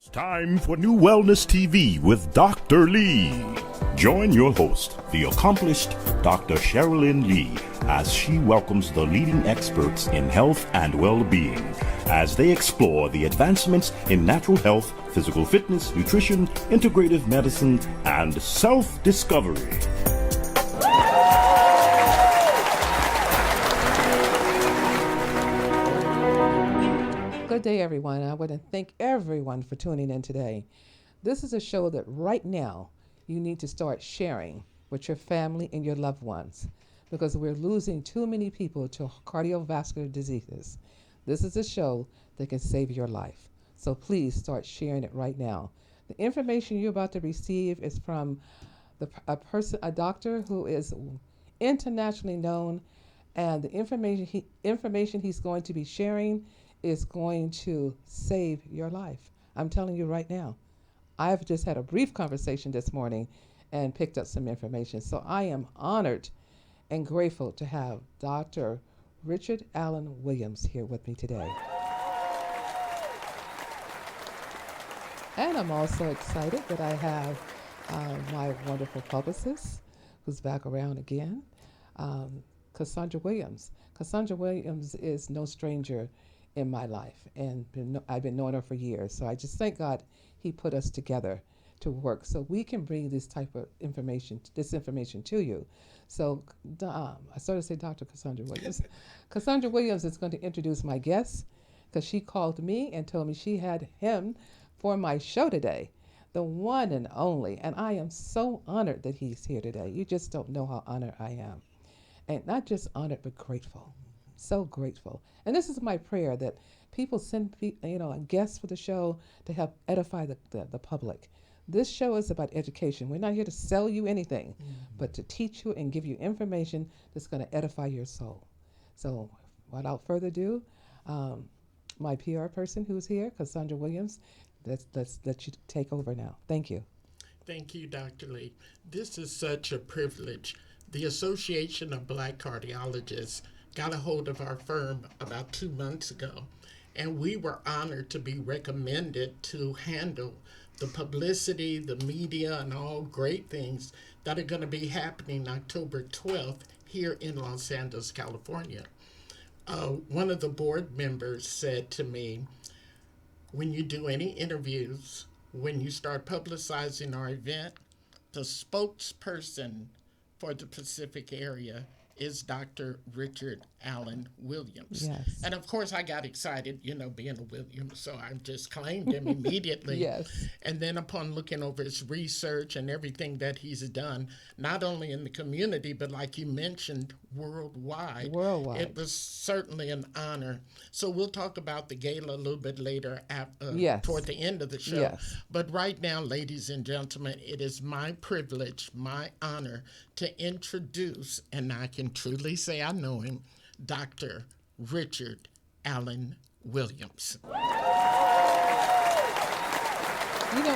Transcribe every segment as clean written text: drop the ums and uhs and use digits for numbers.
It's time for NuWellness TV with Dr. Lee. Join your host, the accomplished Dr. Cherilyn Lee, as she welcomes the leading experts in health and well-being as they explore the advancements in natural health, physical fitness, nutrition, integrative medicine, and self-discovery. Good day, everyone. I want to thank everyone for tuning in today. This is a show that right now you need to start sharing with your family and your loved ones because we're losing too many people to cardiovascular diseases. This is a show that can save your life. So please start sharing it right now. The information you're about to receive is from a doctor who is internationally known, and the information he's going to be sharing is going to save your life. I'm telling you right now. I've just had a brief conversation this morning and picked up some information. So I am honored and grateful to have Dr. Richard Allen Williams here with me today. And I'm also excited that I have my wonderful publicist, who's back around again, Cassandra Williams. Cassandra Williams is no stranger in my life, and I've been knowing her for years. So I just thank God he put us together to work so we can bring this type of information to you. So I started to say Dr. Cassandra Williams. Cassandra Williams is going to introduce my guest because she called me and told me she had him for my show today, the one and only. And I am so honored that he's here today. You just don't know how honored I am. And not just honored, but grateful. So grateful. And this is my prayer, that people send guests for the show to help edify the public. This show is about education. We're not here to sell you anything, but to teach you and give you information that's going to edify your soul. So without further ado, my PR person who's here, Cassandra Williams, let's let you take over now. Thank you. Thank you, Dr. Lee. This is such a privilege. The Association of Black Cardiologists got a hold of our firm about 2 months ago, and we were honored to be recommended to handle the publicity, the media, and all great things that are going to be happening October 12th here in Los Angeles, California. One of the board members said to me, when you do any interviews, when you start publicizing our event, the spokesperson for the Pacific area is Dr. Richard Allen Williams. Yes. And of course I got excited, being a Williams, so I just claimed him immediately. Yes. And then upon looking over his research and everything that he's done, not only in the community, but like you mentioned, worldwide. It was certainly an honor. So we'll talk about the gala a little bit later toward the end of the show. Yes. But right now, ladies and gentlemen, it is my privilege, my honor to introduce, and I can truly say I know him, Dr. Richard Allen Williams.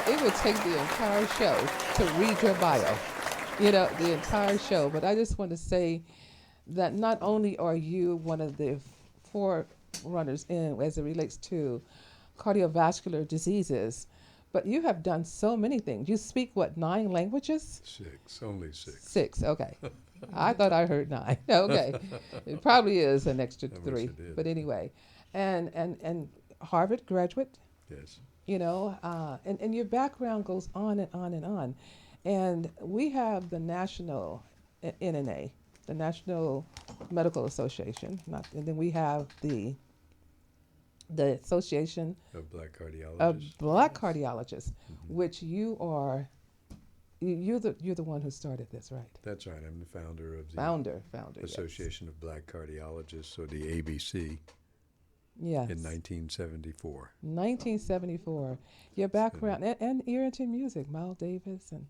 It would take the entire show to read your bio, the entire show. But I just want to say that not only are you one of the forerunners as it relates to cardiovascular diseases, but you have done so many things. You speak, 9 languages? 6, only 6. 6, okay. I thought I heard 9. Okay. It probably is an extra 3. But anyway. And Harvard graduate. Yes. And your background goes on and on and on. And we have the national NNA, the National Medical Association, and then we have the Association of Black Cardiologists, which you are. You're the one who started this, right? That's right. I'm the founder of the founder Association of Black Cardiologists, or the ABC. Yes. In 1974. 1974. Your background, and you're into music, Miles Davis, and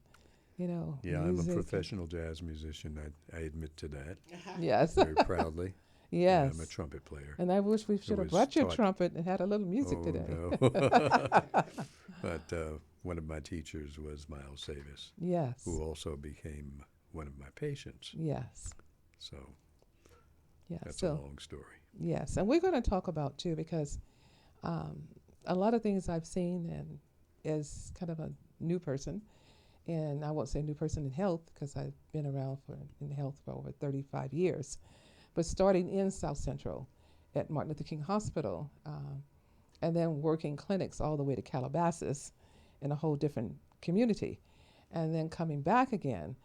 Yeah, music. I'm a professional jazz musician. I admit to that. Yes. Very proudly. Yes. I'm a trumpet player. And I wish we should have brought your trumpet and had a little music today. No. But one of my teachers was Miles Davis. Yes. Who also became one of my patients. Yes. So yeah, that's a long story. Yes, and we're going to talk about too, because a lot of things I've seen and as kind of a new person, and I won't say new person in health because I've been around in health for over 35 years, but starting in South Central at Martin Luther King Hospital, and then working clinics all the way to Calabasas in a whole different community. And then coming back again,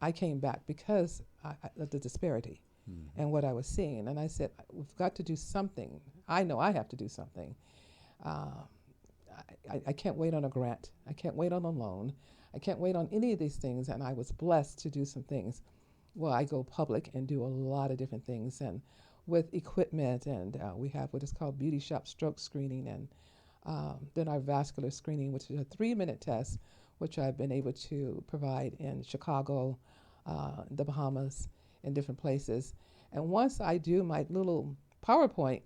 I came back because of the disparity and what I was seeing. And I said, we've got to do something. I know I have to do something. I can't wait on a grant. I can't wait on a loan. I can't wait on any of these things. And I was blessed to do some things. Well, I go public and do a lot of different things, and with equipment, and we have what is called beauty shop stroke screening, and then our vascular screening, which is a 3-minute test, which I've been able to provide in Chicago, the Bahamas, in different places. And once I do my little PowerPoint,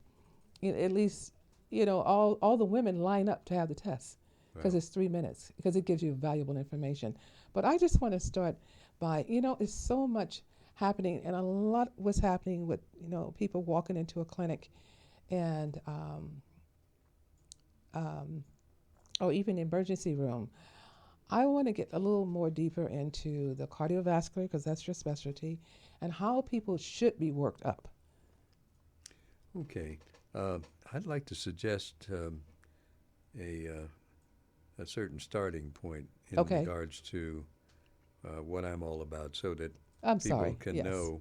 at least, all the women line up to have the test because it's 3 minutes, because it gives you valuable information. But I just want to start by, it's so much happening, and a lot was happening with, people walking into a clinic and, or even emergency room. I want to get a little more deeper into the cardiovascular, because that's your specialty, and how people should be worked up. Okay. I'd like to suggest a certain starting point in regards to what I'm all about, so that people can know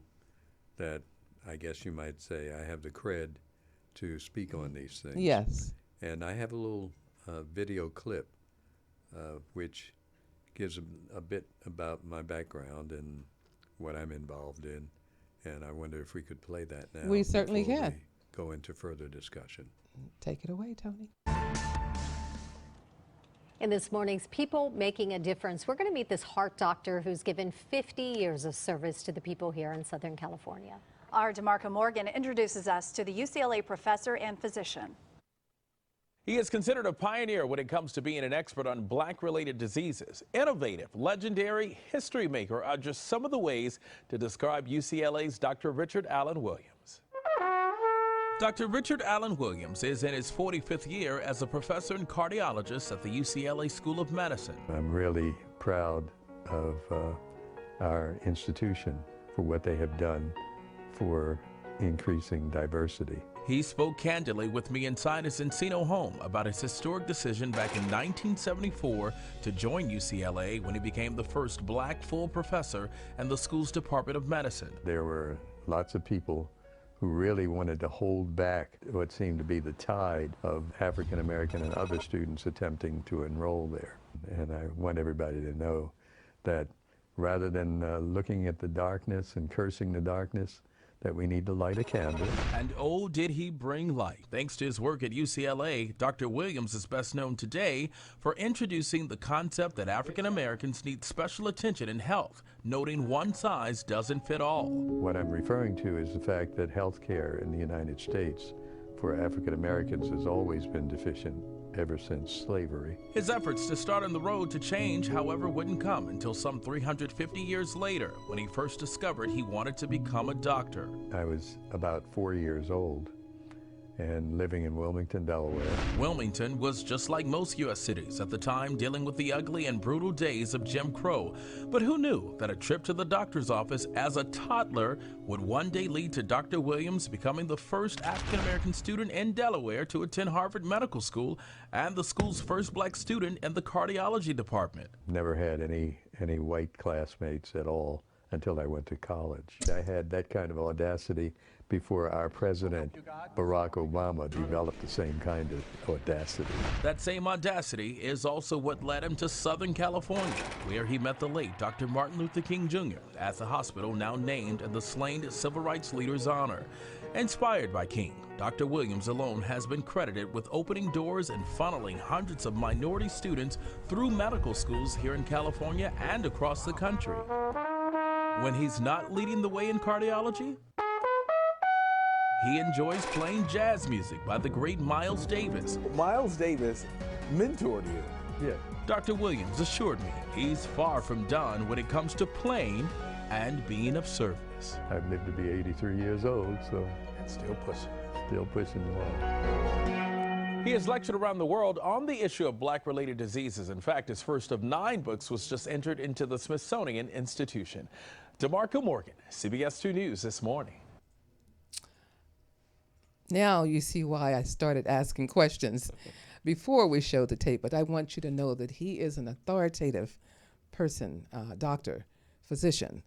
that, I guess you might say, I have the cred to speak on these things. Yes. And I have a little video clip which gives a bit about my background and what I'm involved in. And I wonder if we could play that now. We certainly can. We go into further discussion. Take it away, Tony. In this morning's People Making a Difference, we're going to meet this heart doctor who's given 50 years of service to the people here in Southern California. Our DeMarco Morgan introduces us to the UCLA professor and physician. He is considered a pioneer when it comes to being an expert on Black-related diseases. Innovative, legendary, history maker are just some of the ways to describe UCLA's Dr. Richard Allen Williams. Dr. Richard Allen Williams is in his 45th year as a professor and cardiologist at the UCLA School of Medicine. I'm really proud of our institution for what they have done for increasing diversity. He spoke candidly with me inside his Encino home about his historic decision back in 1974 to join UCLA when he became the first Black full professor in the school's Department of Medicine. There were lots of people who really wanted to hold back what seemed to be the tide of African American and other students attempting to enroll there. And I want everybody to know that rather than looking at the darkness and cursing the darkness, that we need to light a candle. And oh, did he bring light. Thanks to his work at UCLA, Dr. Williams is best known today for introducing the concept that African Americans need special attention in health, noting one size doesn't fit all. What I'm referring to is the fact that health care in the United States for African Americans has always been deficient ever since slavery. His efforts to start on the road to change, however, wouldn't come until some 350 years later when he first discovered he wanted to become a doctor. I was about 4 years old and living in Wilmington, Delaware. Wilmington was just like most U.S. cities at the time, dealing with the ugly and brutal days of Jim Crow. But who knew that a trip to the doctor's office as a toddler would one day lead to Dr. Williams becoming the first African-American student in Delaware to attend Harvard Medical School and the school's first Black student in the cardiology department. Never had any white classmates at all until I went to college. I had that kind of audacity before our president, Barack Obama, developed the same kind of audacity. That same audacity is also what led him to Southern California, where he met the late Dr. Martin Luther King Jr. at the hospital now named in the slain civil rights leader's honor. Inspired by King, Dr. Williams alone has been credited with opening doors and funneling hundreds of minority students through medical schools here in California and across the country. When he's not leading the way in cardiology, he enjoys playing jazz music by the great Miles Davis. Miles Davis mentored you. Yeah. Dr. Williams assured me he's far from done when it comes to playing and being of service. I've lived to be 83 years old, so And still pushing. still pushing along. He has lectured around the world on the issue of black-related diseases. In fact, his first of 9 books was just entered into the Smithsonian Institution. DeMarco Morgan, CBS 2 News this morning. Now you see why I started asking questions before we showed the tape, but I want you to know that he is an authoritative person, doctor, physician,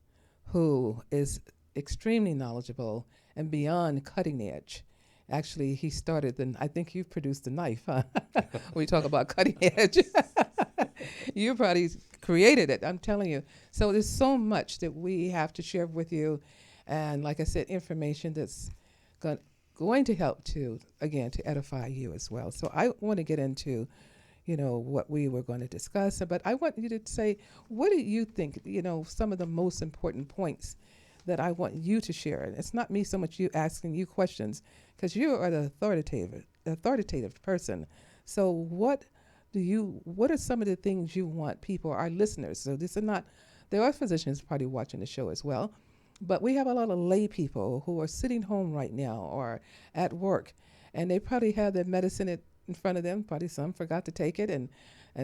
who is extremely knowledgeable and beyond cutting edge. Actually, he started I think you've produced the knife, huh? We talk about cutting edge. You probably created it, I'm telling you. So there's so much that we have to share with you. And like I said, information that's going to help to edify you as well. So I want to get into, what we were going to discuss. But I want you to say, what do you think, some of the most important points that I want you to share? And it's not me so much you asking you questions, because you are the authoritative person. So what are some of the things you want people, our listeners? So there are physicians probably watching the show as well, but we have a lot of lay people who are sitting home right now or at work, and they probably have their medicine in front of them. Probably some forgot to take it, and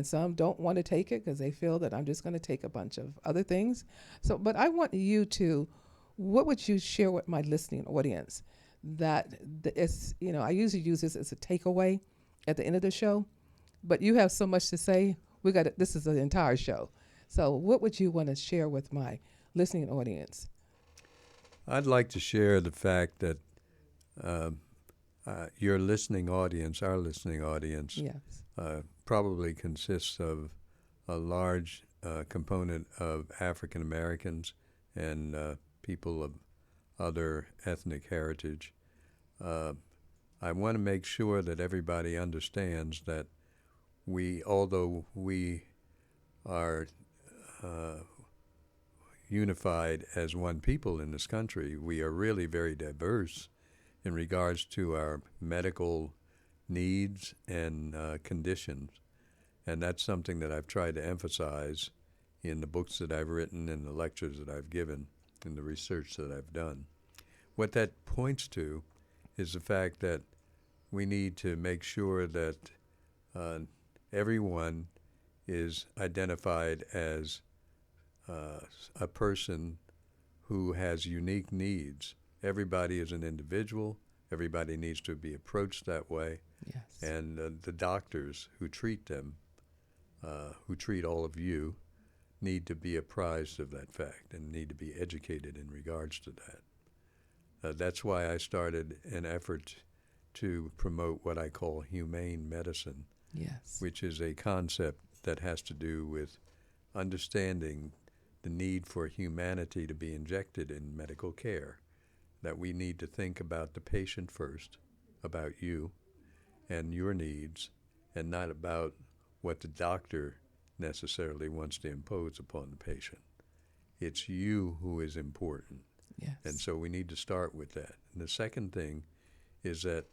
some don't want to take it because they feel that I'm just going to take a bunch of other things. So, but I want you to, what would you share with my listening audience that is, I usually use this as a takeaway at the end of the show, but you have so much to say. This is the entire show. So what would you want to share with my listening audience? I'd like to share the fact that your listening audience, our listening audience, yes, probably consists of a large component of African Americans and people of other ethnic heritage. I want to make sure that everybody understands that although we are unified as one people in this country, we are really very diverse in regards to our medical needs and conditions. And that's something that I've tried to emphasize in the books that I've written and the lectures that I've given and the research that I've done. What that points to is the fact that we need to make sure that everyone is identified as a person who has unique needs. Everybody is an individual. Everybody needs to be approached that way. yes, And the doctors who treat them, who treat all of you, need to be apprised of that fact and need to be educated in regards to that. That's why I started an effort to promote what I call humane medicine, yes, which is a concept that has to do with understanding the need for humanity to be injected in medical care, that we need to think about the patient first, about you and your needs, and not about what the doctor necessarily wants to impose upon the patient. It's you who is important. yes, And so we need to start with that. And the second thing is that,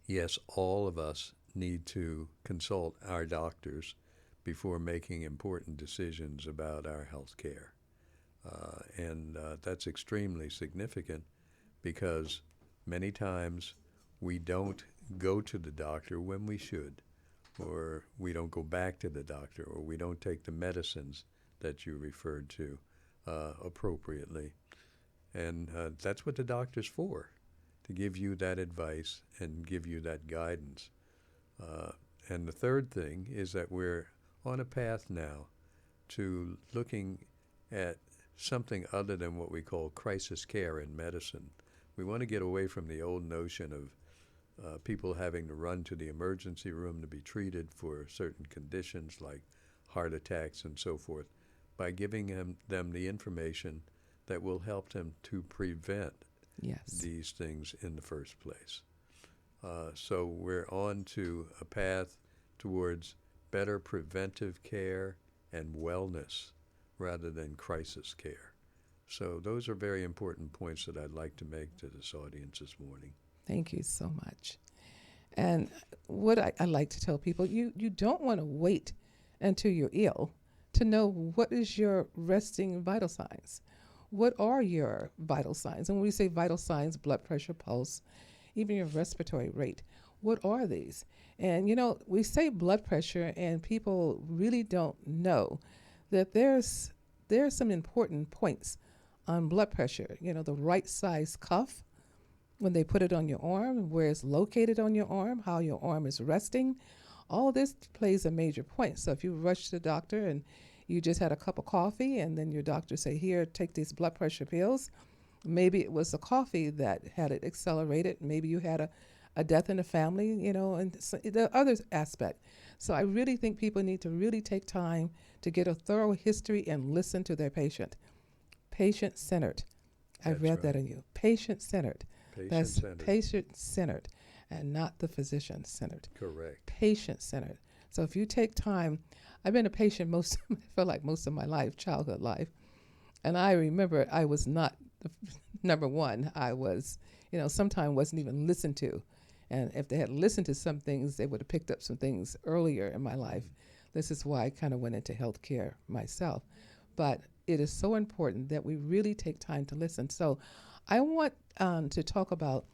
yes, all of us need to consult our doctors before making important decisions about our health care. And that's extremely significant because many times we don't go to the doctor when we should, or we don't go back to the doctor, or we don't take the medicines that you referred to appropriately. And that's what the doctor's for, to give you that advice and give you that guidance. And the third thing is that we're on a path now to looking at something other than what we call crisis care in medicine. We want to get away from the old notion of people having to run to the emergency room to be treated for certain conditions like heart attacks and so forth, by giving them the information that will help them to prevent yes, these things in the first place. So we're on to a path towards better preventive care and wellness rather than crisis care. So those are very important points that I'd like to make to this audience this morning. Thank you so much. And what I like to tell people, you don't want to wait until you're ill to know what is your resting vital signs. What are your vital signs? And when we say vital signs, blood pressure, pulse, even your respiratory rate, what are these? And, we say blood pressure, and people really don't know that there's some important points on blood pressure. The right size cuff, when they put it on your arm, where it's located on your arm, how your arm is resting, all this plays a major point. So if you rush to the doctor and you just had a cup of coffee and then your doctor say, here, take these blood pressure pills, maybe it was the coffee that had it accelerated. Maybe you had a death in the family, and the other aspect. So I really think people need to really take time to get a thorough history and listen to their patient. Patient-centered. I read that in you. Patient-centered. That's patient-centered and not the physician-centered. Correct. Patient-centered. So if you take time, I've been a patient most of my life, childhood life, and I remember I was not number one. I was, sometimes wasn't even listened to, and if they had listened to some things, they would have picked up some things earlier in my life. This is why I kind of went into healthcare myself, but it is so important that we really take time to listen. So I want to talk about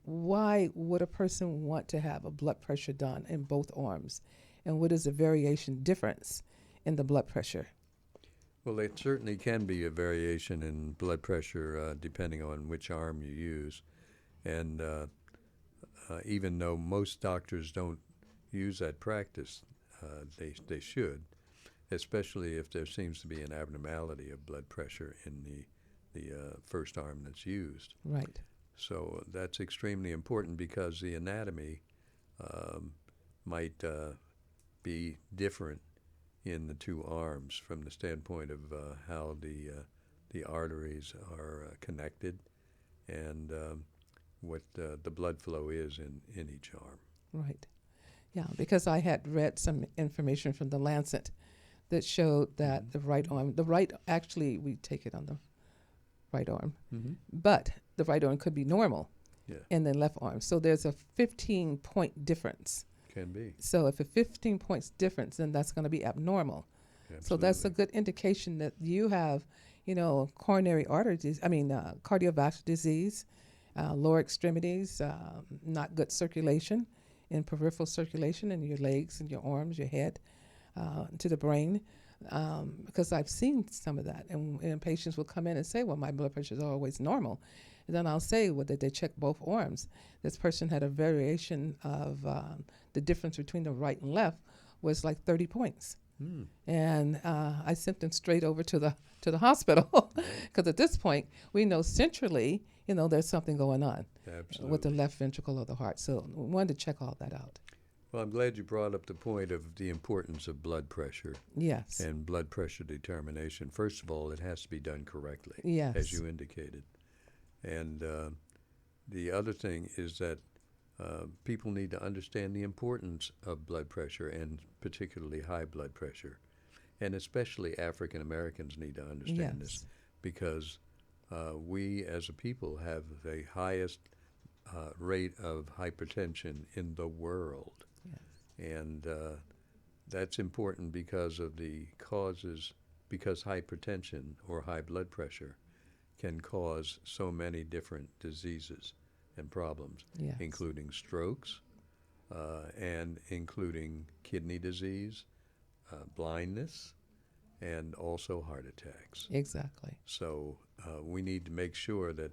why would a person want to have a blood pressure done in both arms, and what is the variation difference in the blood pressure? Well, it certainly can be a variation in blood pressure depending on which arm you use. And even though most doctors don't use that practice, they should, especially if there seems to be an abnormality of blood pressure in the first arm that's used. Right. So that's extremely important because the anatomy might be different in the two arms from the standpoint of how the arteries are connected and what the blood flow is in each arm. Right. Yeah, because I had read some information from the Lancet that showed that the right arm, actually we take it on the right arm, but the right arm could be normal in the left arm. So there's a 15-point difference. Can be. So if a 15 points difference, then that's going to be abnormal. Absolutely. So that's a good indication that you have, coronary artery disease, cardiovascular disease, lower extremities, not good circulation in peripheral circulation in your legs and your arms, your head, to the brain. Because I've seen some of that. And patients will come in and say, well, my blood pressure is always normal. And then I'll say, well, did they check both arms? This person had a variation of the difference between the right and left was like 30 points. And I sent them straight over to the hospital because at this point, we know centrally, there's something going on with the left ventricle of the heart. So we wanted to check all that out. Well, I'm glad you brought up the point of the importance of blood pressure. Yes. And blood pressure determination. First of all, it has to be done correctly, yes, as you indicated. And the other thing is that people need to understand the importance of blood pressure, and particularly high blood pressure. And especially African Americans need to understand this, because we as a people have the highest rate of hypertension in the world. And that's important because of the causes, because hypertension or high blood pressure can cause so many different diseases and problems, including strokes and including kidney disease, blindness, and also heart attacks. Exactly. So we need to make sure that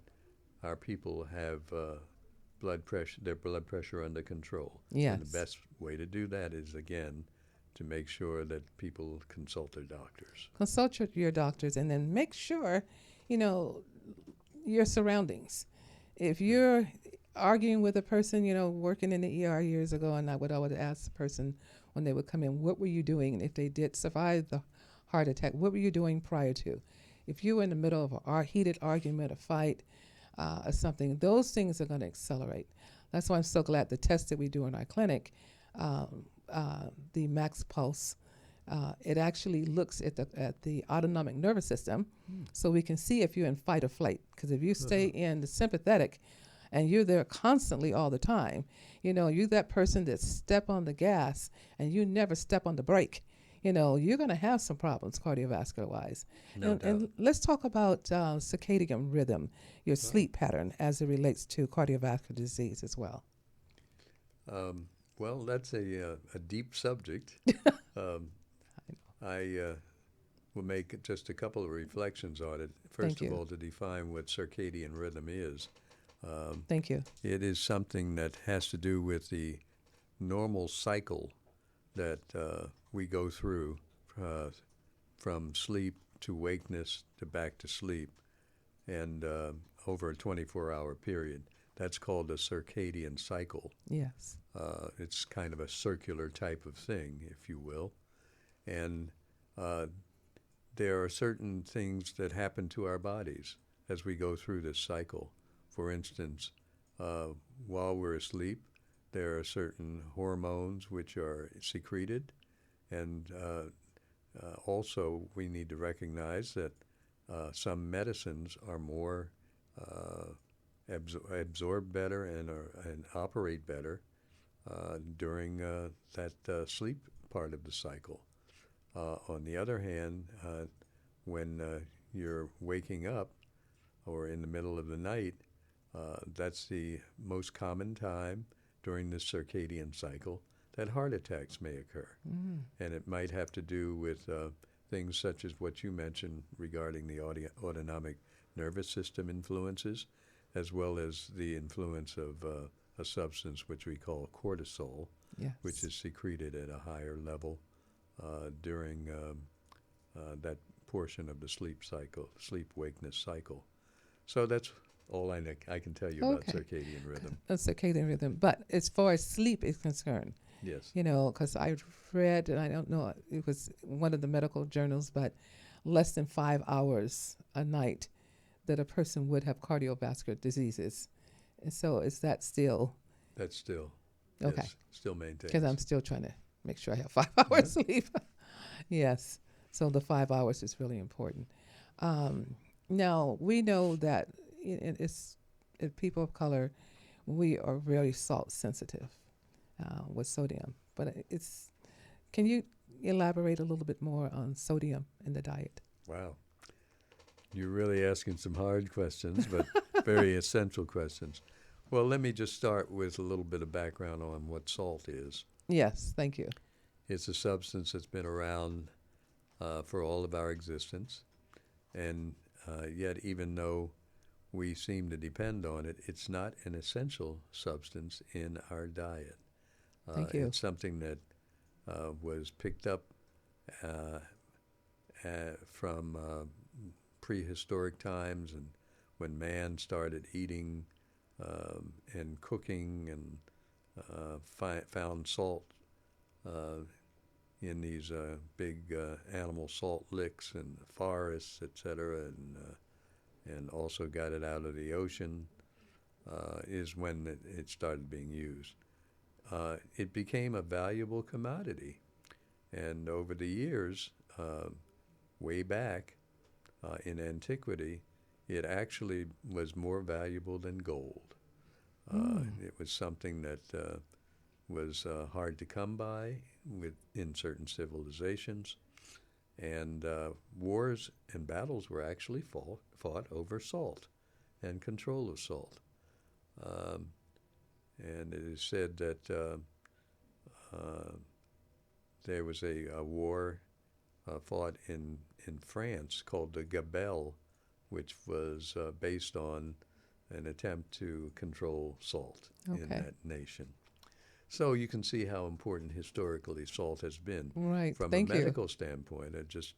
our people have their blood pressure under control. Yes. And the best way to do that is, again, to make sure that people consult their doctors. Consult your doctors, and then make sure, your surroundings. If you're arguing with a person, working in the ER years ago, and I would always ask the person when they would come in, what were you doing? And if they did survive the heart attack, what were you doing prior to? If you were in the middle of a heated argument, a fight, or something, those things are going to accelerate. That's why I'm so glad the test that we do in our clinic, the max pulse, it actually looks at the autonomic nervous system, so we can see if you're in fight or flight. Because if you stay in the sympathetic and you're there constantly all the time, you're that person that step on the gas and you never step on the brake. You're going to have some problems cardiovascular-wise. And let's talk about circadian rhythm, your sleep pattern as it relates to cardiovascular disease as well. Well, that's a deep subject. um, I will make just a couple of reflections on it. First of all, to define what circadian rhythm is. Thank you. It is something that has to do with the normal cycle that we go through from sleep to wakeness to back to sleep, and over a 24-hour period. That's called a circadian cycle. Yes. It's kind of a circular type of thing, if you will. And there are certain things that happen to our bodies as we go through this cycle. For instance, while we're asleep, there are certain hormones which are secreted, and also we need to recognize that some medicines are more absorb better and operate better during that sleep part of the cycle. On the other hand, when you're waking up or in the middle of the night, that's the most common time during the circadian cycle that heart attacks may occur. And it might have to do with things such as what you mentioned regarding the autonomic nervous system influences, as well as the influence of a substance which we call cortisol, which is secreted at a higher level during that portion of the sleep-wakeness cycle. So that's all I can tell you about circadian rhythm. Circadian rhythm. But as far as sleep is concerned, yes, you know, because I read, and I don't know, it was one of the medical journals, but less than 5 hours a night that a person would have cardiovascular diseases. And so is that still? That's still. Okay. Yes, still maintained. Because I'm still trying to make sure I have 5 hours sleep. Yes. So the 5 hours is really important. Now, we know that it's people of color, we are very salt sensitive with sodium. But can you elaborate a little bit more on sodium in the diet? Wow. You're really asking some hard questions, but very essential questions. Well, let me just start with a little bit of background on what salt is. Yes, thank you. It's a substance that's been around for all of our existence, and yet even though we seem to depend on it, it's not an essential substance in our diet. Thank you. It's something that was picked up from prehistoric times, and when man started eating and cooking and found salt in these big animal salt licks in the forests, etc., and also got it out of the ocean, is when it started being used. It became a valuable commodity, and over the years, way back in antiquity, it actually was more valuable than gold. It was something that was hard to come by in certain civilizations, and wars and battles were actually fought over salt and control of salt. And it is said that there was a war fought in France called the Gabelle, which was based on an attempt to control salt in that nation. So you can see how important historically salt has been. Right. From Thank a you. medical standpoint, I just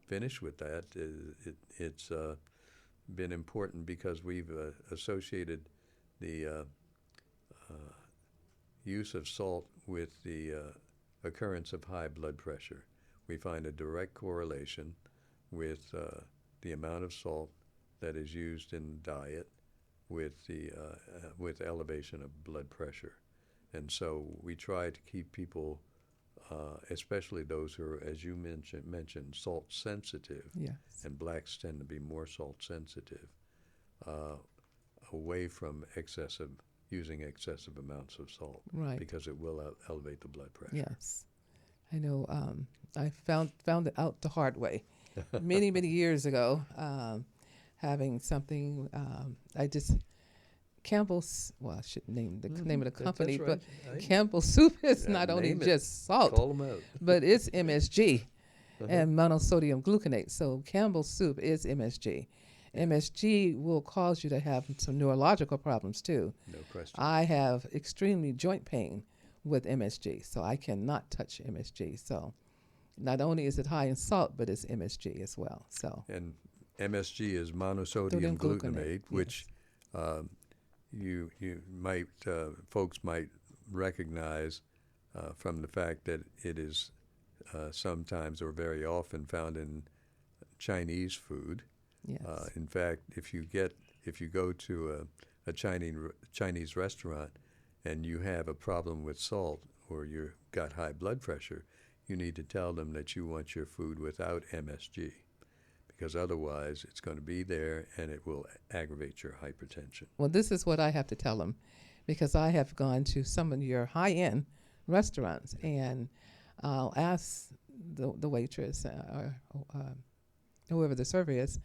finish with that. It's been important because we've associated the use of salt with the occurrence of high blood pressure. We find a direct correlation with the amount of salt that is used in diet with elevation of blood pressure. And so we try to keep people, especially those who are, as you mentioned, salt sensitive, and blacks tend to be more salt sensitive, away from using excessive amounts of salt, because it will elevate the blood pressure. Yes, I know. I found it out the hard way, many years ago. Having something, I just Campbell's, well, I shouldn't name the name of the company, that's but right. Campbell soup is not only Name it. just salt, Call them out. but it's MSG and monosodium gluconate. So Campbell's soup is MSG. MSG will cause you to have some neurological problems too. No question. I have extremely joint pain with MSG, so I cannot touch MSG. So not only is it high in salt, but it's MSG as well. So And MSG is monosodium Sodium glutamate, gluconate, which you might folks might recognize from the fact that it is sometimes or very often found in Chinese food. yes, In fact, if you go to a Chinese restaurant and you have a problem with salt or you've got high blood pressure, you need to tell them that you want your food without MSG, because otherwise it's going to be there and it will aggravate your hypertension. well, this is what I have to tell them, because I have gone to some of your high-end restaurants, and I'll ask the waitress or whoever the server is,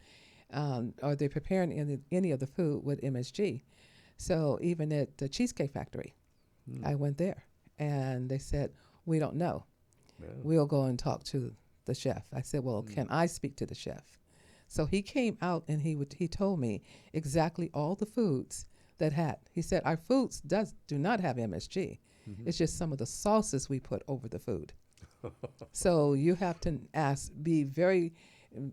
are they preparing any of the food with MSG? So even at the Cheesecake Factory, I went there, and they said, we don't know. Yeah. We'll go and talk to the chef. I said, well, can I speak to the chef? So he came out and he told me exactly all the foods that had. He said, our foods do not have MSG. It's just some of the sauces we put over the food. So you have to be very,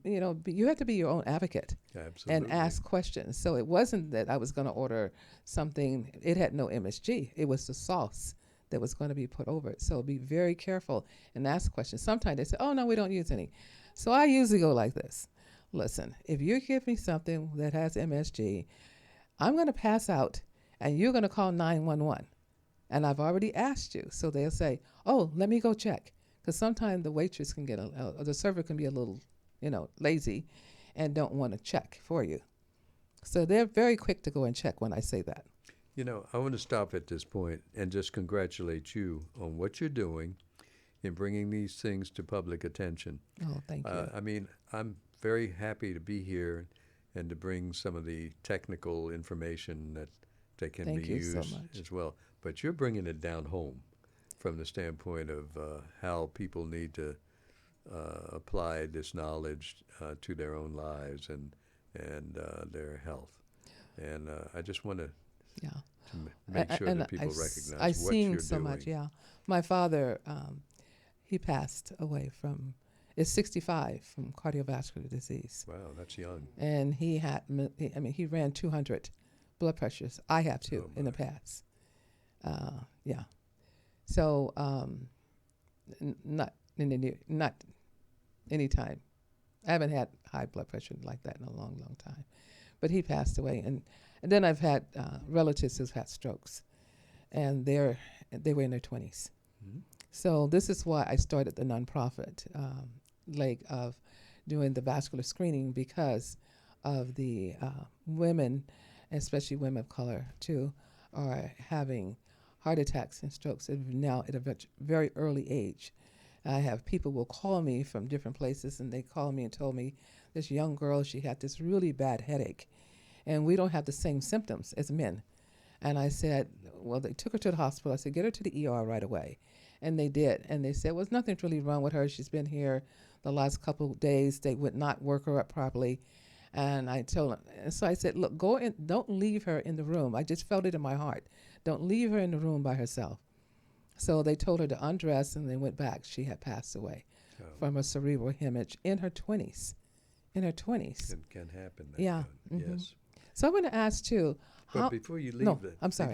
you have to be your own advocate. Absolutely. And ask questions. So it wasn't that I was going to order something, it had no MSG. It was the sauce that was going to be put over it. So be very careful and ask questions. Sometimes they say, oh, no, we don't use any. So I usually go like this. Listen, if you give me something that has MSG, I'm going to pass out and you're going to call 911. And I've already asked you. So they'll say, oh, let me go check. Because sometimes the waitress can the server can be a little, lazy and don't want to check for you. So they're very quick to go and check when I say that. I want to stop at this point and just congratulate you on what you're doing in bringing these things to public attention. Oh, thank you. I'm very happy to be here and to bring some of the technical information that can Thank be you used so much. as well. But you're bringing it down home from the standpoint of how people need to apply this knowledge to their own lives and their health. And I just want to make sure that people recognize I what sing you're so doing. much, yeah. My father, he passed away is 65 from cardiovascular disease. Wow, that's young. And he ran 200 blood pressures. I have too in the past. Yeah. So, not any time. I haven't had high blood pressure like that in a long, long time. But he passed away. And then I've had relatives who've had strokes, and they were in their 20s. So this is why I started the nonprofit leg of doing the vascular screening, because of the women, especially women of color too, are having heart attacks and strokes now at a very early age. I have people will call me from different places, and they call me and told me this young girl, she had this really bad headache, and we don't have the same symptoms as men. And I said, well, they took her to the hospital. I said, get her to the ER right away. And they did. And they said, well, there's nothing really wrong with her. She's been here the last couple of days. They would not work her up properly. And I told them, and so I said, look, go in, don't leave her in the room. I just felt it in my heart. Don't leave her in the room by herself. So they told her to undress, and they went back. She had passed away from a cerebral hemorrhage in her 20s. In her 20s. It can happen. That Yeah. young. Yes. So I'm going to ask too. But before you leave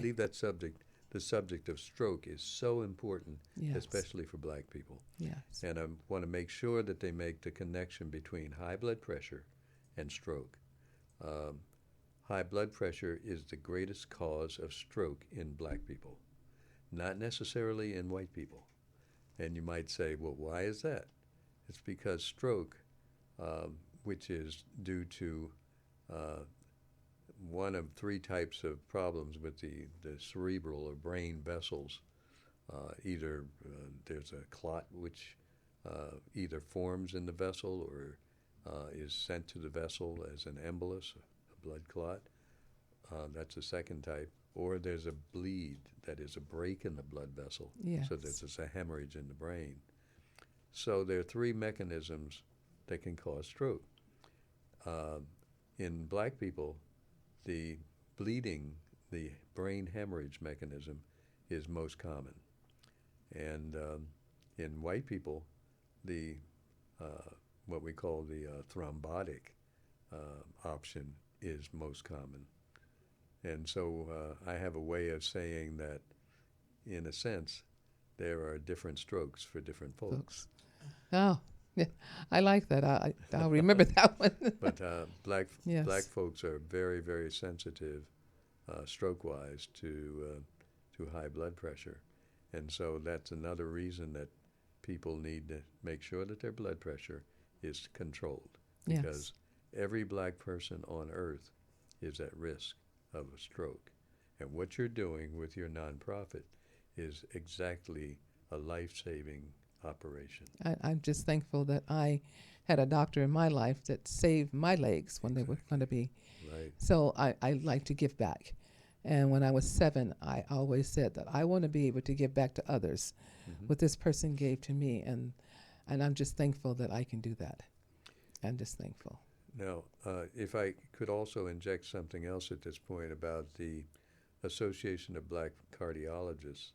leave that subject, the subject of stroke is so important, Yes. especially for black people. Yes. And I want to make sure that they make the connection between high blood pressure and stroke. High blood pressure is the greatest cause of stroke in black people, not necessarily in white people. And you might say, well, why is that? It's because stroke, which is due to one of three types of problems with the cerebral or brain vessels. Either there's a clot which either forms in the vessel or is sent to the vessel as an embolus, a blood clot, That's the second type. Or there's a bleed, that is a break in the blood vessel. Yes. So there's a hemorrhage in the brain. So there are three mechanisms that can cause stroke. In black people, the bleeding, the brain hemorrhage mechanism is most common. And in white people, the what we call the thrombotic option is most common. And so I have a way of saying that, in a sense, there are different strokes for different folks. Oh, yeah, I like that. I'll remember that one. But black Yes. folks are very, very sensitive, stroke-wise, to high blood pressure, and so that's another reason that people need to make sure that their blood pressure is controlled, because every black person on earth is at risk of a stroke, and what you're doing with your nonprofit is exactly a life-saving operation. I'm just thankful that I had a doctor in my life that saved my legs when they were going to be. Right. So I like to give back. And when I was 7, I always said that I want to be able to give back to others what this person gave to me. And I'm just thankful that I can do that. I'm just thankful. Now, if I could also inject something else at this point about the Association of Black Cardiologists,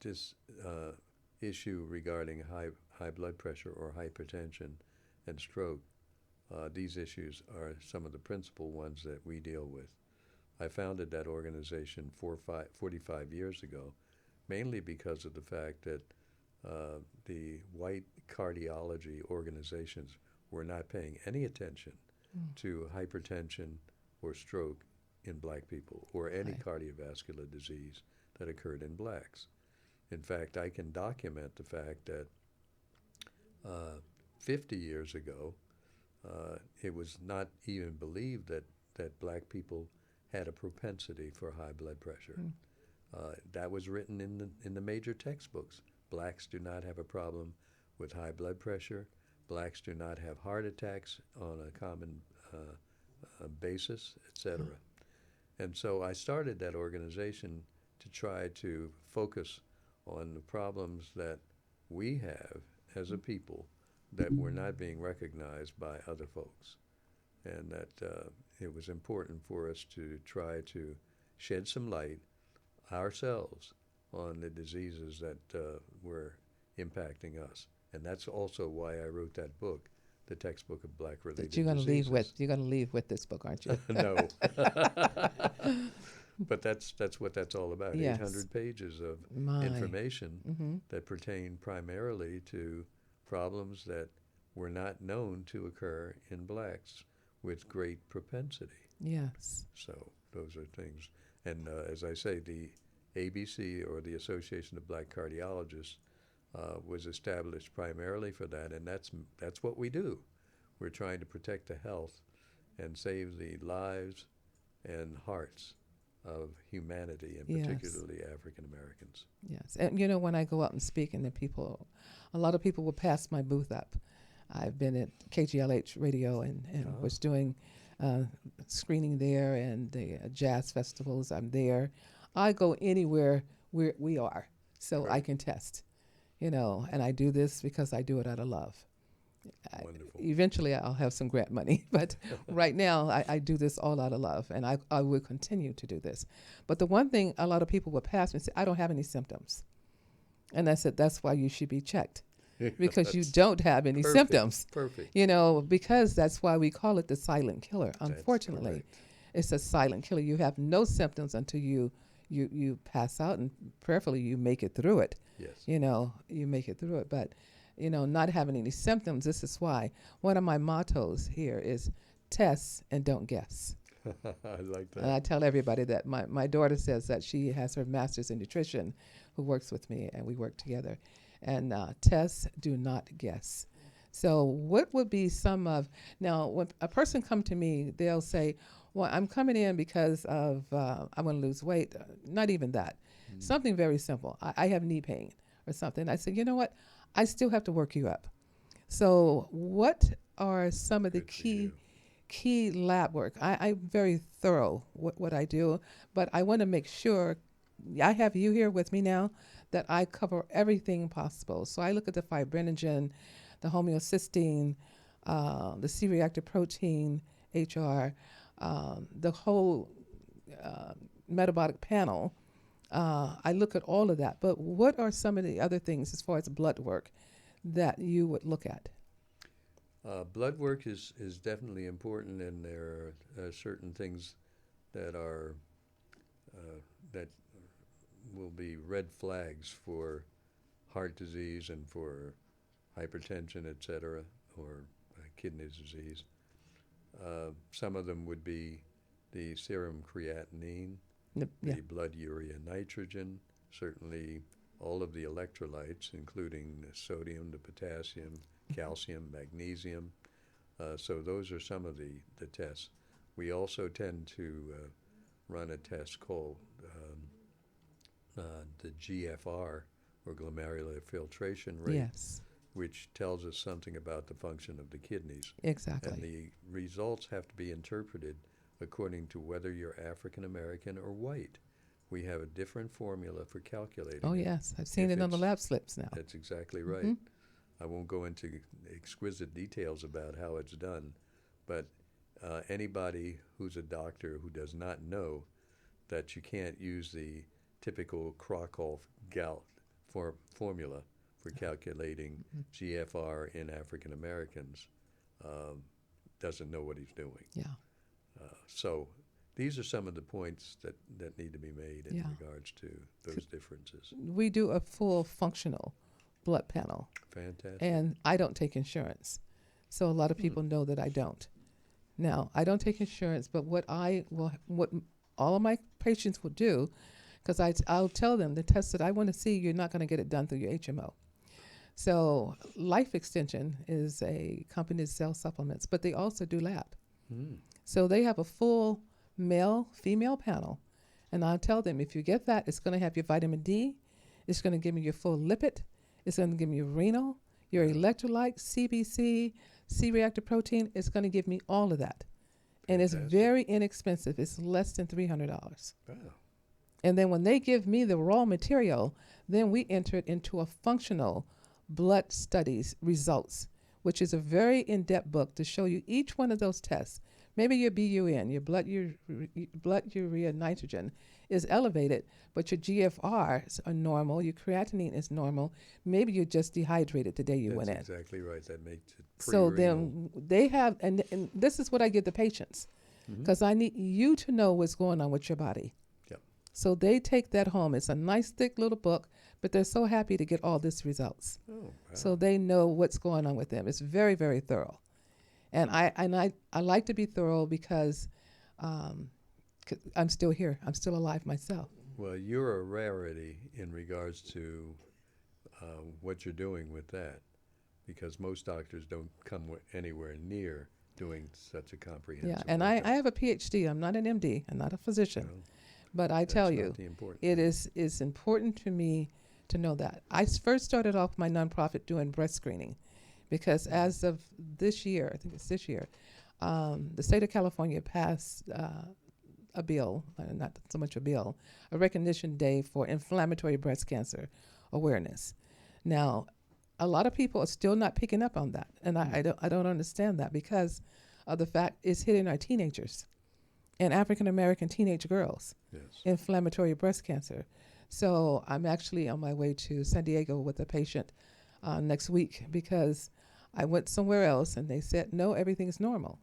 this issue regarding high blood pressure or hypertension and stroke, these issues are some of the principal ones that we deal with. I founded that organization 45 years ago, mainly because of the fact that the white cardiology organizations were not paying any attention to hypertension or stroke in black people, or any cardiovascular disease that occurred in blacks. In fact, I can document the fact that 50 years ago, it was not even believed that black people had a propensity for high blood pressure. That was written in the major textbooks. Blacks do not have a problem with high blood pressure. Blacks do not have heart attacks on a common basis, etc. And so I started that organization to try to focus on the problems that we have as a people that were not being recognized by other folks, and that it was important for us to try to shed some light ourselves on the diseases that were impacting us. And that's also why I wrote that book, the textbook of black-related That you're going to diseases. you're going to leave with this book, aren't you? No. But that's what that's all about. Yes. 800 pages of information that pertain primarily to problems that were not known to occur in blacks with great propensity. Yes. So those are things. And as I say, the ABC, or the Association of Black Cardiologists, was established primarily for that, and that's what we do. We're trying to protect the health and save the lives and hearts of humanity, and particularly African Americans. Yes. And you know, when I go out and speak, and a lot of people will pass my booth up. I've been at KGLH radio and was doing screening there, and the jazz festivals. I'm there. I go anywhere we are, so I can test. You know, and I do this because I do it out of love. Wonderful. Eventually, I'll have some grant money, but right now, I do this all out of love, and I will continue to do this. But the one thing a lot of people will pass me and say, I don't have any symptoms. And I said, that's why you should be checked, because you don't have any symptoms. Perfect. You know, because that's why we call it the silent killer. Unfortunately, it's a silent killer. You have no symptoms until you pass out, and prayerfully you make it through it. Yes. You know, you make it through it. But, you know, not having any symptoms, this is why one of my mottos here is test and don't guess. I like that. And I tell everybody that. My daughter says that she has her master's in nutrition, who works with me, and we work together. And test, do not guess. So what would be some of, now when a person come to me, they'll say, well, I'm coming in because of, I want to lose weight. Not even that. Something very simple. I have knee pain or something. I said, you know what? I still have to work you up. So what are some of the key key lab work. I'm very thorough what I do, but I want to make sure I have you here with me now that I cover everything possible. So I look at the fibrinogen, the homeocysteine, the C-reactive protein, HR, the whole metabolic panel. I look at all of that. But what are some of the other things as far as blood work that you would look at? Blood work is definitely important, and there are certain things that are that will be red flags for heart disease and for hypertension, etc., or kidney disease. Some of them would be the serum creatinine, the blood urea nitrogen, certainly all of the electrolytes, including the sodium, the potassium, calcium, magnesium. So those are some of the tests. We also tend to run a test called the GFR, or glomerular filtration rate, Yes, which tells us something about the function of the kidneys. exactly. And the results have to be interpreted according to whether you're African American or white. We have a different formula for calculating. Oh, it. yes. I've seen If it on the it's- lab slips now. That's exactly right. I won't go into exquisite details about how it's done, but anybody who's a doctor who does not know that you can't use the typical Krakow-Gault formula for calculating GFR in African Americans doesn't know what he's doing. Yeah. So these are some of the points that need to be made in Yeah. regards to those differences. We do a full functional blood panel, Fantastic. and I don't take insurance. So a lot of people know that I don't. Now, I don't take insurance, but what all of my patients will do, because I'll tell them the test that I want to see, you're not going to get it done through your HMO. So Life Extension is a company that sells supplements, but they also do lab. So they have a full male-female panel, and I'll tell them, if you get that, it's going to have your vitamin D, it's going to give me your full lipid, it's going to give me your renal, your electrolyte, CBC, C-reactive protein. It's going to give me all of that. And it's very inexpensive. It's less than $300. Wow. And then when they give me the raw material, then we enter it into a functional blood studies results, which is a very in-depth book to show you each one of those tests. Maybe your BUN, your blood urea nitrogen, is elevated, but your GFRs are normal, your creatinine is normal. Maybe you're just dehydrated the day you went in. That's exactly right. That makes it So pre-renal. then they have, and this is what I give the patients, because I need you to know what's going on with your body. Yep. So they take that home. It's a nice thick little book, but they're so happy to get all these results. Oh, wow. So they know what's going on with them. It's very, very thorough. And I like to be thorough because 'cause I'm still here. I'm still alive myself. Well, you're a rarity in regards to what you're doing with that, because most doctors don't come anywhere near doing such a comprehensive Yeah, and I workup. have a PhD. I'm not an MD. I'm not a physician. Well, But I tell that's you, not the important it thing. is important to me to know that. I first started off my nonprofit doing breast screening, because as of this year, I think it's this year, the state of California passed a bill, not so much a bill, a recognition day for inflammatory breast cancer awareness. Now, a lot of people are still not picking up on that, and I don't understand that, because of the fact it's hitting our teenagers and African American teenage girls. Yes. Inflammatory breast cancer. So I'm actually on my way to San Diego with a patient next week, because I went somewhere else and they said, no, everything's normal.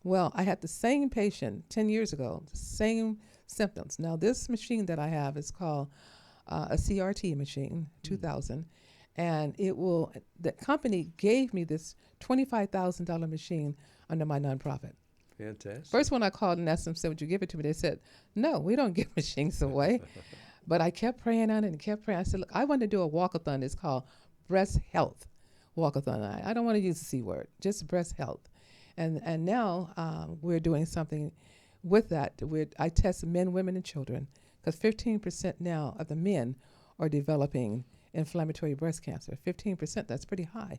Well, I had the same patient 10 years ago, the same symptoms. Now, this machine that I have is called a CRT machine, 2000, and the company gave me this $25,000 machine under my nonprofit. Fantastic. First, when I called and asked them, said, would you give it to me? They said, no, we don't give machines away. But I kept praying on it and kept praying. I said, look, I want to do a walkathon. It's called Breast Health Walkathon. I don't want to use the C word, just breast health. And now we're doing something with that. I test men, women, and children, because 15% now of the men are developing inflammatory breast cancer. 15%, that's pretty high.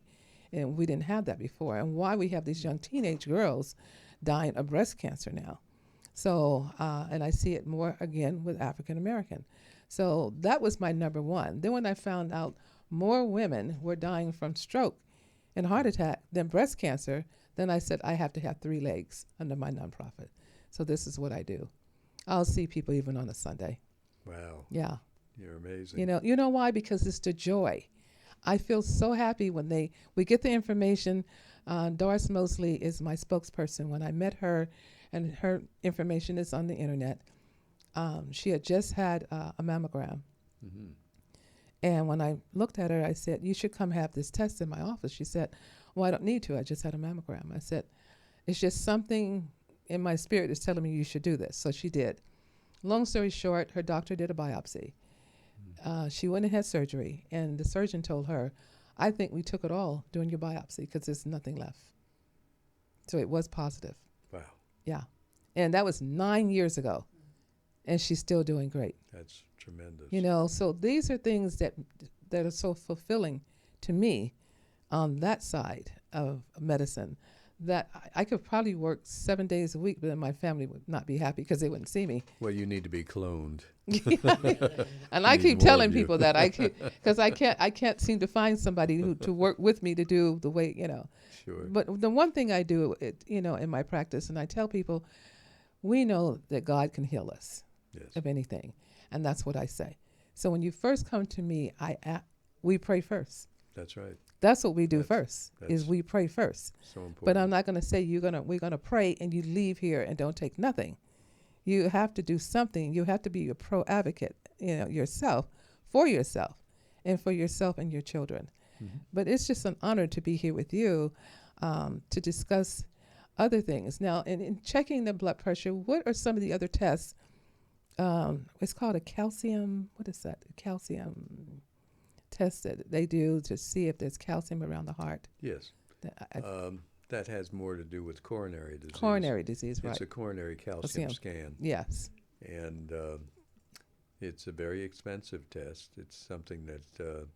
And we didn't have that before. And why we have these young teenage girls dying of breast cancer now. So, and I see it more again with African American. So that was my number one. Then when I found out more women were dying from stroke and heart attack than breast cancer, then I said I have to have 3 legs under my nonprofit. So this is what I do. I'll see people even on a Sunday. Wow. Yeah. You're amazing. You know why? Because it's the joy. I feel so happy when we get the information. Doris Mosley is my spokesperson. When I met her, and her information is on the internet, she had just had a mammogram. Mm-hmm. And when I looked at her, I said, you should come have this test in my office. She said, well, I don't need to. I just had a mammogram. I said, it's just something in my spirit is telling me you should do this. So she did. Long story short, her doctor did a biopsy. She went and had surgery, and the surgeon told her, I think we took it all during your biopsy because there's nothing left. So it was positive. Wow. Yeah. And that was 9 years ago, and she's still doing great. That's tremendous. You know, so these are things that are so fulfilling to me on that side of medicine that I could probably work 7 days a week, but then my family would not be happy because they wouldn't see me. Well, you need to be cloned. And I Need keep more telling of you. people that because I can't seem to find somebody to work with me to do the way, you know. Sure. But the one thing I do, in my practice, and I tell people, we know that God can heal us Yes. of anything, and that's what I say. So when you first come to me, we pray first. That's right. That's what we do first, is that's we pray first. So important. But I'm not going to say we're gonna pray and you leave here and don't take nothing. You have to do something. You have to be a pro advocate, yourself, and for yourself and your children. Mm-hmm. But it's just an honor to be here with you to discuss other things. Now, in checking the blood pressure, what are some of the other tests? It's called a calcium. What is that? A calcium test that they do to see if there's calcium around the heart. Yes. That has more to do with coronary disease. Coronary disease, right? It's a coronary calcium scan. Yes. And it's a very expensive test. It's something that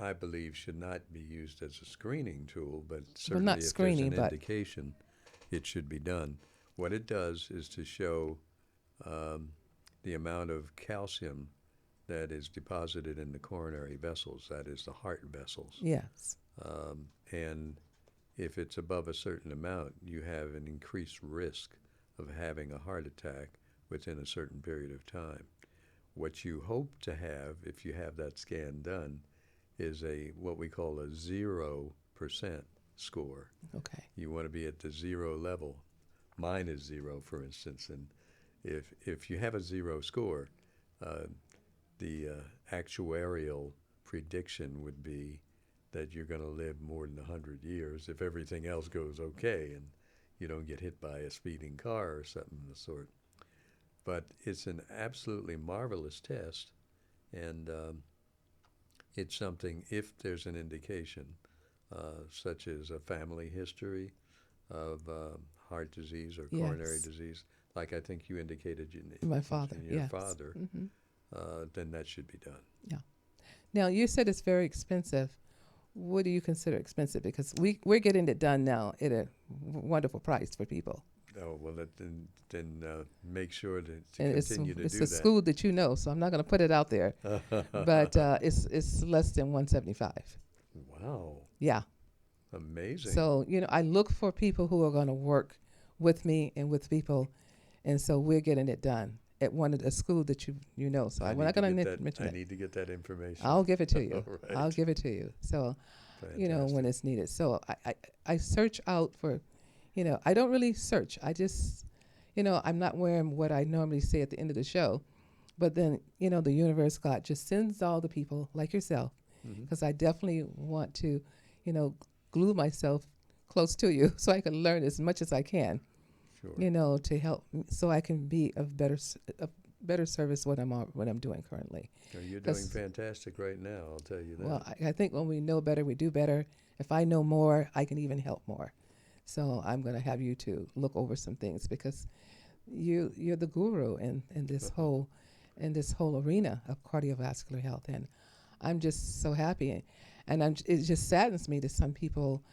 I believe should not be used as a screening tool, but certainly not if screening, there's an but indication, it should be done. What it does is to show the amount of calcium that is deposited in the coronary vessels, that is the heart vessels. Yes. And if it's above a certain amount, you have an increased risk of having a heart attack within a certain period of time. What you hope to have, if you have that scan done, is what we call a 0% score. Okay. You want to be at the 0 level. Mine is 0, for instance, and if you have a 0 score, the actuarial prediction would be that you're going to live more than 100 years if everything else goes okay and you don't get hit by a speeding car or something of the sort. But it's an absolutely marvelous test, and it's something, if there's an indication, such as a family history of heart disease or coronary disease, like I think you indicated my father, your yes. father, Mm-hmm. Then that should be done. Yeah. Now, you said it's very expensive. What do you consider expensive? Because we're getting it done now at a wonderful price for people. Oh, well, then make sure to And continue to do that. it's a school that you know, so I'm not going to put it out there. But it's less than $175. Wow. Yeah. Amazing. So, I look for people who are going to work with me and with people, and so we're getting it done at a school that you know. So we're not going to mention it. I need to get that information. I'll give it to you. Right. I'll give it to you. So, Fantastic. when it's needed. So I search out for, I don't really search. I just, I'm not wearing what I normally say at the end of the show. But then, the universe, God, just sends all the people like yourself, because I definitely want to, glue myself close to you so I can learn as much as I can, Sure. to help so I can be of better service what I'm doing currently. Oh, you're doing fantastic right now, I'll tell you that. Well, I think when we know better, we do better. If I know more, I can even help more. So I'm going to have you to look over some things, because you're the guru in this whole arena of cardiovascular health, and I'm just so happy. And it just saddens me that some people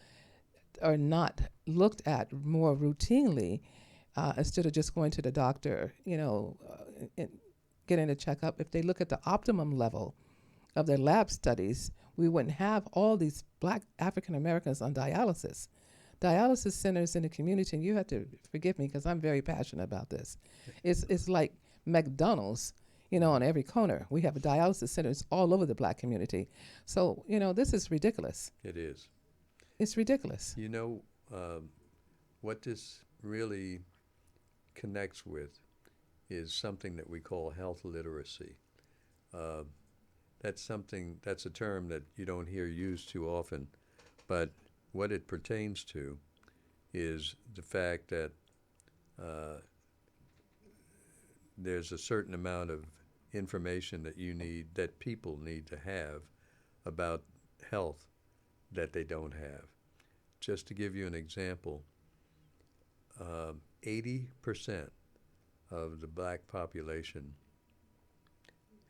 are not looked at more routinely instead of just going to the doctor, and getting a checkup. If they look at the optimum level of their lab studies, we wouldn't have all these Black African Americans on dialysis. Dialysis centers in the community, and you have to forgive me because I'm very passionate about this. It's like McDonald's, on every corner. We have dialysis centers all over the Black community. So, this is ridiculous. It is. It's ridiculous. What this really connects with is something that we call health literacy. That's a term that you don't hear used too often, but what it pertains to is the fact that there's a certain amount of information that people need to have about health that they don't have. Just to give you an example, 80% of the Black population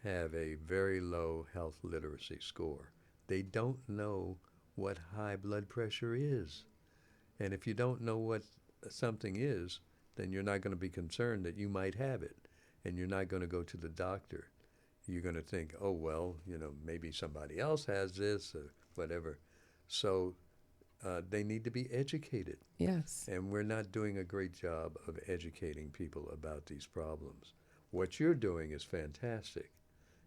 have a very low health literacy score. They don't know what high blood pressure is. And if you don't know what something is, then you're not going to be concerned that you might have it. And you're not going to go to the doctor. You're going to think, oh, well, maybe somebody else has this or whatever. So they need to be educated. Yes. And we're not doing a great job of educating people about these problems. What you're doing is fantastic.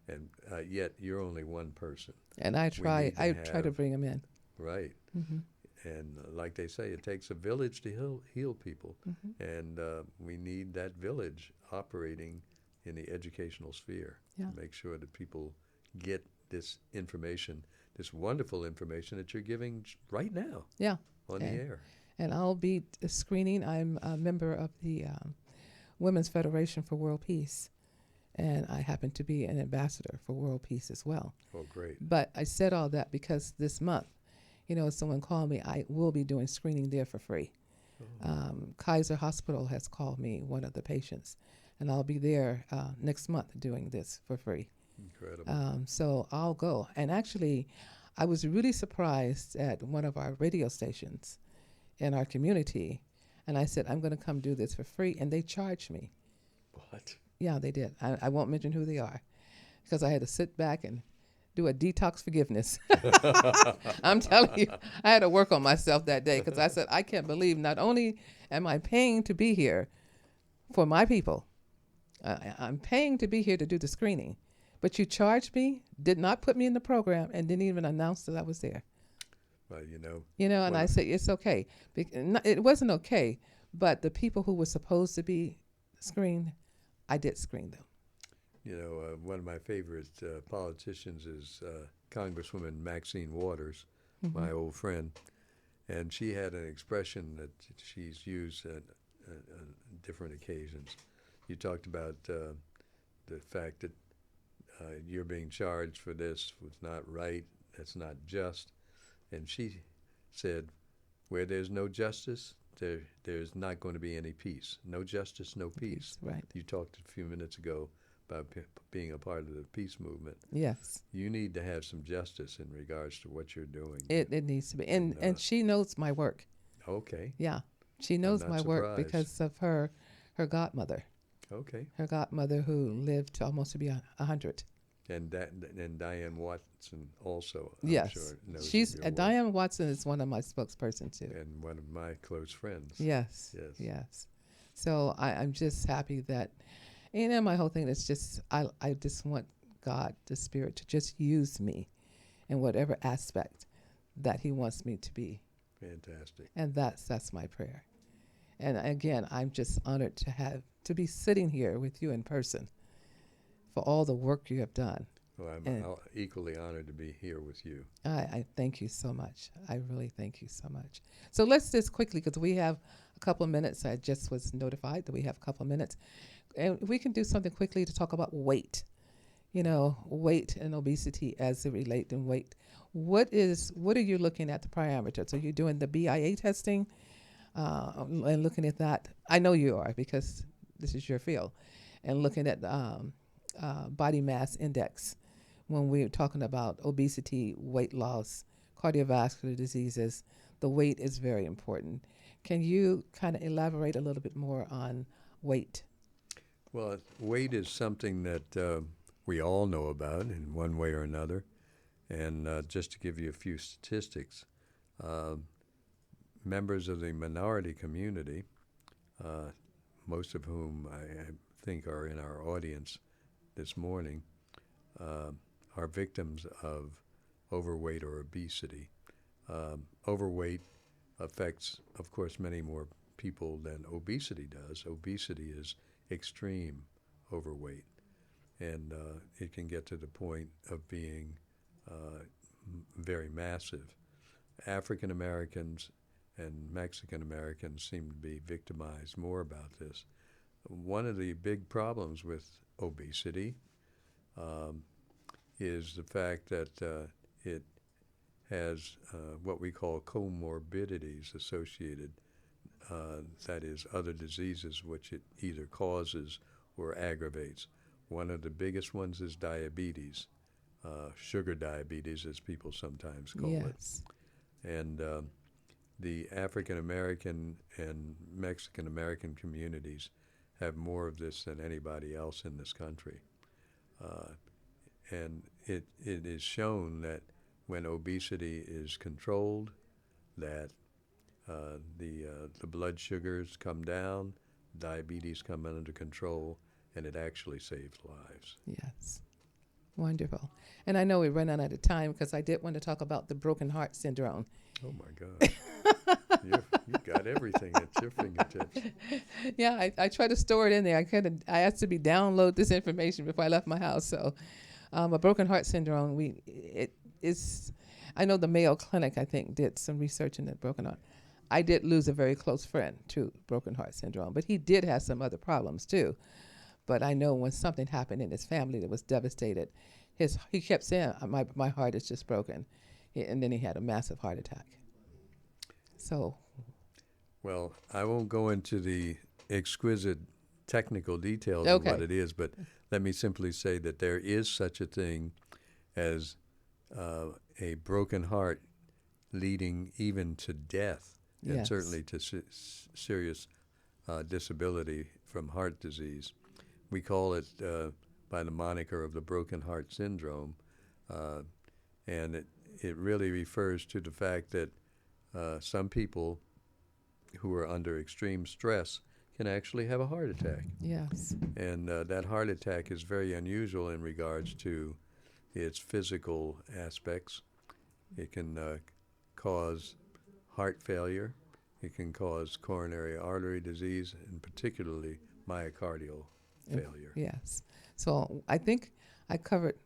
And yet you're only one person. And I try to bring them in. Right. Mm-hmm. And like they say, it takes a village to heal people. Mm-hmm. And we need that village operating in the educational sphere to make sure that people get this information, this wonderful information that you're giving right now on the air. And I'll be screening. I'm a member of the Women's Federation for World Peace. And I happen to be an ambassador for World Peace as well. Oh, great. But I said all that because this month, someone called me. I will be doing screening there for free. Oh. Kaiser Hospital has called me, one of the patients, and I'll be there next month doing this for free. Incredible. So I'll go. And actually, I was really surprised at one of our radio stations in our community, and I said, I'm going to come do this for free, and they charged me. What? Yeah, they did. I won't mention who they are because I had to sit back and do a detox forgiveness. I'm telling you, I had to work on myself that day because I said, I can't believe not only am I paying to be here for my people, I'm paying to be here to do the screening, but you charged me, did not put me in the program, and didn't even announce that I was there. Well, and I said, it's okay. It wasn't okay, but the people who were supposed to be screened, I did screen them. One of my favorite politicians is Congresswoman Maxine Waters, mm-hmm. my old friend, and she had an expression that she's used on different occasions. You talked about the fact that you're being charged for this was not right, that's not just, and she said, where there's no justice, there's not going to be any peace. No justice, no peace. Right. You talked a few minutes ago about being a part of the peace movement. Yes. You need to have some justice in regards to what you're doing. It needs to be. And she knows my work. Okay. Yeah. She knows my work surprised. Because of her godmother. Okay. Her godmother who lived almost to be 100. And Diane Watson also, yes. I'm sure, knows She's your work. Diane Watson is one of my spokespersons too. And one of my close friends. Yes. So I'm just happy that, my whole thing is just, I just want God, the Spirit, to just use me in whatever aspect that He wants me to be. Fantastic. And that's my prayer. And again, I'm just honored to be sitting here with you in person for all the work you have done. Well, I'm equally honored to be here with you. I thank you so much. I really thank you so much. So let's just quickly, because we have a couple of minutes. I just was notified that we have a couple of minutes. And we can do something quickly to talk about weight. Weight and obesity as it relates in weight. What are you looking at the parameters? Are you doing the BIA testing and looking at that? I know you are because this is your field. And looking at body mass index when we're talking about obesity, weight loss, cardiovascular diseases, the weight is very important. Can you kind of elaborate a little bit more on weight? Well, weight is something that we all know about in one way or another. And just to give you a few statistics, members of the minority community, most of whom I think are in our audience this morning, are victims of overweight or obesity. Overweight affects, of course, many more people than obesity does. Obesity is extreme overweight, and it can get to the point of being very massive. African Americans and Mexican Americans seem to be victimized more about this. One of the big problems with obesity is the fact that it has what we call comorbidities associated, that is, other diseases which it either causes or aggravates. One of the biggest ones is diabetes. Sugar diabetes, as people sometimes call Yes. it. And the African American and Mexican American communities have more of this than anybody else in this country. And it is shown that when obesity is controlled, that the blood sugars come down, diabetes come under control, and it actually saves lives. Yes. Wonderful. And I know we ran out of time because I did want to talk about the broken heart syndrome. Oh my God. You've got everything at your fingertips. Yeah, I try to store it in there. I had to download this information before I left my house. So, a broken heart syndrome. It is. I know the Mayo Clinic, I think, did some research in that broken heart. I did lose a very close friend to broken heart syndrome, but he did have some other problems too. But I know when something happened in his family that was devastated, he kept saying, "My heart is just broken," and then he had a massive heart attack. So. Well, I won't go into the exquisite technical details Okay. of what it is, but let me simply say that there is such a thing as a broken heart leading even to death, and Yes. certainly to serious disability from heart disease. We call it by the moniker of the broken heart syndrome, and it really refers to the fact that some people who are under extreme stress can actually have a heart attack. Yes. And that heart attack is very unusual in regards to its physical aspects. It can cause heart failure. It can cause coronary artery disease, and particularly myocardial failure. Yes. So I think I covered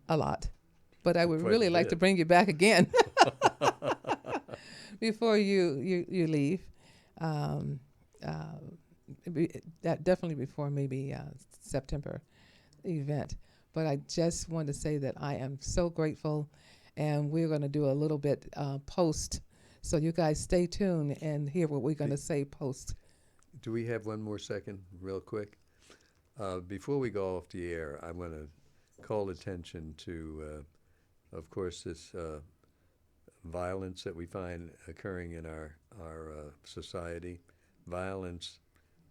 a lot, but I would Quite really a like to bit. bring you back again before you leave. That definitely before maybe September event. But I just want to say that I am so grateful, and we're going to do a little bit post. So you guys stay tuned and hear what we're going to say post. Do we have one more second, real quick? Before we go off the air, I want to call attention to, of course, this violence that we find occurring in our society. Violence,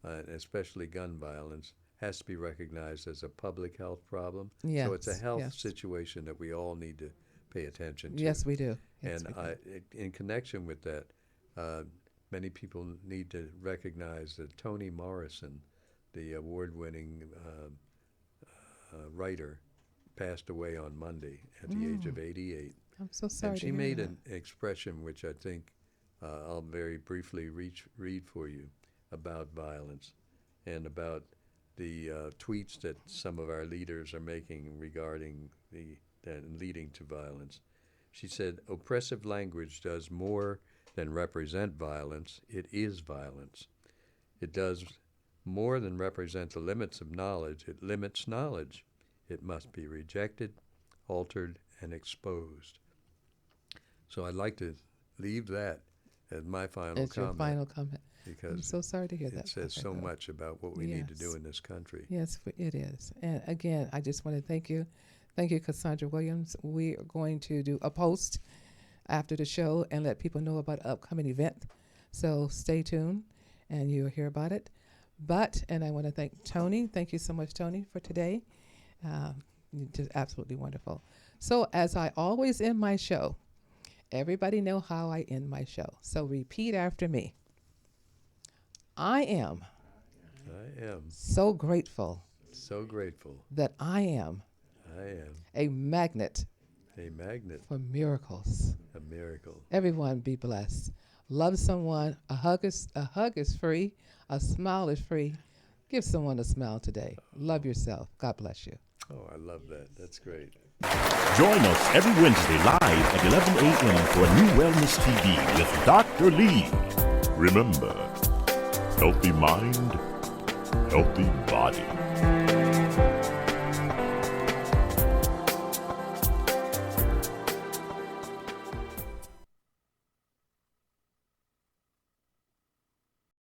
especially gun violence, has to be recognized as a public health problem. Yes, So it's a health yes. situation that we all need to pay attention to. Yes, we do. Yes, And we do. in connection with that, many people need to recognize that Toni Morrison, the award-winning writer, passed away on Monday at the age of 88. I'm so sorry And to she hear made that. an expression which I think I'll very briefly read for you about violence and about the tweets that some of our leaders are making regarding leading to violence. She said, "Oppressive language does more than represent violence. It is violence. It does more than represent the limits of knowledge. It limits knowledge. It must be rejected, altered, and exposed." So I'd like to leave that as my final It's your comment, final comment. I'm because so sorry to hear that. it says Dr. so Hill. much about what we need to do Yes. in this country. Yes, it is. And again, I just want to thank you. Thank you, Cassandra Williams. We are going to do a post after the show and let people know about an upcoming event. So stay tuned and you'll hear about it. And I want to thank Tony. Thank you so much, Tony, for today. You're just absolutely wonderful. So as I always end my show, everybody know how I end my show. So repeat after me. I am so grateful that I am a magnet for miracles. A miracle. Everyone be blessed. Love someone. A hug is free. A smile is free. Give someone a smile today. Love yourself. God bless you. Oh, I love that. That's great. Join us every Wednesday live at 11 a.m. for NuWellness TV with Dr. Lee. Remember, healthy mind, healthy body.